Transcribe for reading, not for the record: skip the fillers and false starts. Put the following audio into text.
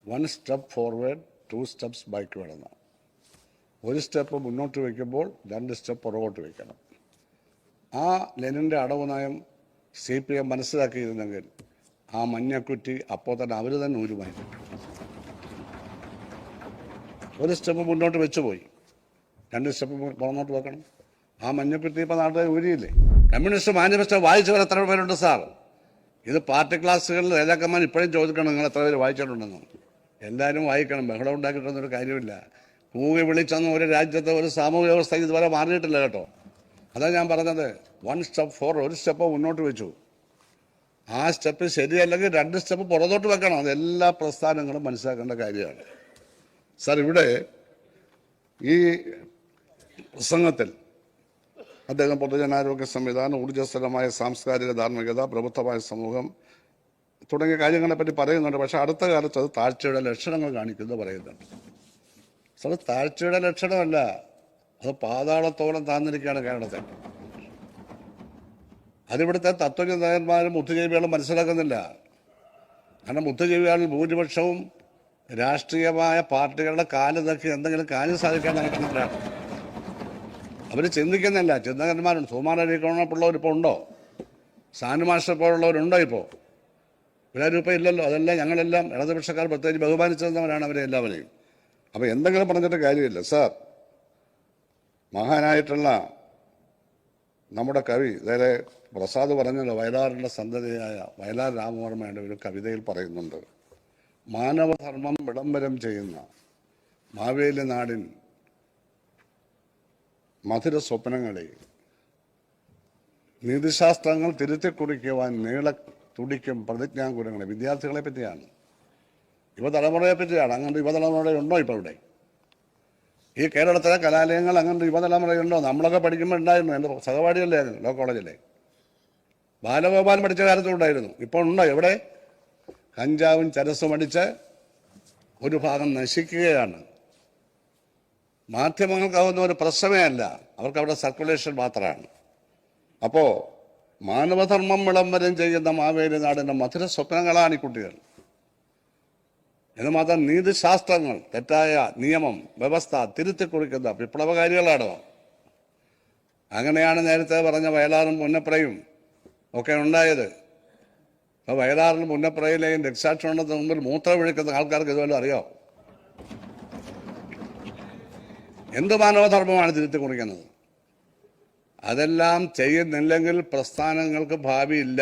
1 step forward 2 steps backward എന്നാണ്. ഒരു step മുന്നോട്ട് വയ്ക്കുമ്പോൾ 2 സ്റ്റെപ്പ് പുറകോട്ട് വയ്ക്കണം. ആ ലെനിൻ്റെ അടവ് നയം CPM മനസ്സിലാക്കിയിരുന്നെങ്കിൽ ആ മഞ്ഞക്കുറ്റി അപ്പോൾ തന്നെ അവർ തന്നെ ഊരുമായിരുന്നു. ഒരു സ്റ്റെപ്പ് മുന്നോട്ട് വെച്ചുപോയി, 2 സ്റ്റെപ്പ് പുറന്നോട്ട് വെക്കണം. ആ മഞ്ഞക്കുറ്റി ഇപ്പോൾ നാട്ടിൽ ഊരിയില്ലേ? കമ്മ്യൂണിസ്റ്റ് മാനിഫെസ്റ്റോ വായിച്ചവർ എത്ര പേരുണ്ട് സാർ? ഇത് പാർട്ടി ക്ലാസ്സുകളിൽ നേതാക്കന്മാർ ഇപ്പോഴും ചോദിക്കണം, നിങ്ങൾ എത്ര പേര് വായിച്ചിട്ടുണ്ടെന്ന്. എല്ലാവരും വായിക്കണം. ബഹളം ഉണ്ടാക്കിയിട്ടൊന്നൊരു കാര്യമില്ല. കൂകി വിളിച്ചെന്ന് ഒരു രാജ്യത്തെ ഒരു സാമൂഹ്യ വ്യവസ്ഥ ഇതുവരെ മാറിയിട്ടില്ല കേട്ടോ. അതാണ് ഞാൻ പറഞ്ഞത്. 1 സ്റ്റെപ്പ് ഫോർവേഡ്, ഒരു സ്റ്റെപ്പ് മുന്നോട്ട് വെച്ചു. ആ സ്റ്റെപ്പ് ശരിയല്ലെങ്കിൽ 2 സ്റ്റെപ്പ് പുറത്തോട്ട് വെക്കണം. അതെല്ലാ പ്രസ്ഥാനങ്ങളും മനസ്സിലാക്കേണ്ട കാര്യമാണ് സാർ. ഇവിടെ ഈ പ്രസംഗത്തിൽ അദ്ദേഹം പൊതുജനാരോഗ്യ സംവിധാനം, ഊർജ്ജസ്വലമായ സാംസ്കാരിക ധാർമ്മികത, പ്രബുദ്ധമായ സമൂഹം തുടങ്ങിയ കാര്യങ്ങളെപ്പറ്റി പറയുന്നുണ്ട്. പക്ഷെ അടുത്ത കാലത്ത് അത് താഴ്ചയുടെ ലക്ഷണങ്ങൾ കാണിക്കുന്നത് പറയുന്നുണ്ട് സാർ. താഴ്ചയുടെ ലക്ഷണമല്ല, അത് പാതാളത്തോളം താന്നിരിക്കുകയാണ് കേരളത്തിൽ. അതിവിടുത്തെ തത്വചിന്തകന്മാരും ബുദ്ധിജീവികളും മനസ്സിലാക്കുന്നില്ല. കാരണം ബുദ്ധിജീവികളിൽ ഭൂരിപക്ഷവും രാഷ്ട്രീയമായ പാർട്ടികളുടെ കാല് തക്കി എന്തെങ്കിലും കാര്യം സാധിക്കാൻ നടക്കുന്നവരാണ്. അവർ ചിന്തിക്കുന്നില്ല. ചിന്തകന്മാരുണ്ട്. സുകുമാർ അഴീക്കോണപ്പുള്ളവരിപ്പോൾ ഉണ്ടോ? സാനുമാസ്റ്റർ പോലുള്ളവരുണ്ടോ? ഇപ്പോൾ ഇവരാരും ഇപ്പോൾ ഇല്ലല്ലോ. അതെല്ലാം ഞങ്ങളെല്ലാം ഇടതുപക്ഷക്കാർ പ്രത്യേകിച്ച് ബഹുമാനിച്ചിരുന്നവരാണ് അവരെ എല്ലാവരെയും. അപ്പോൾ എന്തെങ്കിലും പറഞ്ഞിട്ട് കാര്യമില്ല സാർ. മഹാനായിട്ടുള്ള നമ്മുടെ കവി നേരെ പ്രസാദ് പറഞ്ഞല്ലോ, വയലാറിൻ്റെ സന്തതിയായ വയലാർ രാമവർമ്മയുടെ ഒരു കവിതയിൽ പറയുന്നുണ്ട്, മാനവധർമ്മം വിളംബരം ചെയ്യുന്ന മാവേലി നാടിൻ മധുര സ്വപ്നങ്ങളെ നീതിശാസ്ത്രങ്ങൾ തിരുത്തിക്കുറിക്കുവാൻ നീളെ തുടിക്കും പ്രതിജ്ഞാകുലങ്ങളെ. വിദ്യാർത്ഥികളെ പറ്റിയാണ്, യുവതലമുറയെ പറ്റിയാണ്. അങ്ങനെ യുവതലമുറയുണ്ടോ ഇപ്പോൾ ഇവിടെ? ഈ കേരളത്തിലെ കലാലയങ്ങൾ അങ്ങനെ യുവതലമുറയുണ്ടോ? നമ്മളൊക്കെ പഠിക്കുമ്പോൾ ഉണ്ടായിരുന്നു. എൻ്റെ സഹപാഠിയല്ലേ ലോ കോളേജിലെ ബാലഗോപാൽ പഠിച്ച കാലത്തും ഉണ്ടായിരുന്നു. ഇപ്പോൾ ഉണ്ടോ? എവിടെ? കഞ്ചാവും ചരസും അടിച്ച് ഒരു ഭാഗം നശിക്കുകയാണ്. മാധ്യമങ്ങൾക്കാവുന്ന ഒരു പ്രശ്നമേ അല്ല, അവർക്ക് അവിടെ സർക്കുലേഷൻ മാത്രമാണ്. അപ്പോൾ മാനവധർമ്മം വിളംബരം ചെയ്യുന്ന മാവേലി നാടിൻ്റെ മധുര സ്വപ്നങ്ങളാണ് ഈ കുട്ടികൾ. എന്ന് മാത്രം നീതിശാസ്ത്രങ്ങൾ, തെറ്റായ നിയമം, വ്യവസ്ഥ തിരുത്തിക്കുറിക്കുന്ന വിപ്ലവകാരികളാണ്. അങ്ങനെയാണ് നേരത്തെ പറഞ്ഞ വയലാറും പുന്നപ്രയും ഒക്കെ ഉണ്ടായത്. അപ്പോൾ വയലാറിലും പുന്നപ്രയിലെയും രക്ഷാക്ഷണത്തിന് മുമ്പിൽ മൂത്രമൊഴിക്കുന്ന ആൾക്കാർക്ക് ഇതുവല്ലോ അറിയോ? എന്ത് മാനവധർമ്മമാണ് തിരുത്തി കുറിക്കുന്നത്? അതെല്ലാം ചെയ്യുന്നില്ലെങ്കിൽ പ്രസ്ഥാനങ്ങൾക്ക് ഭാവിയില്ല.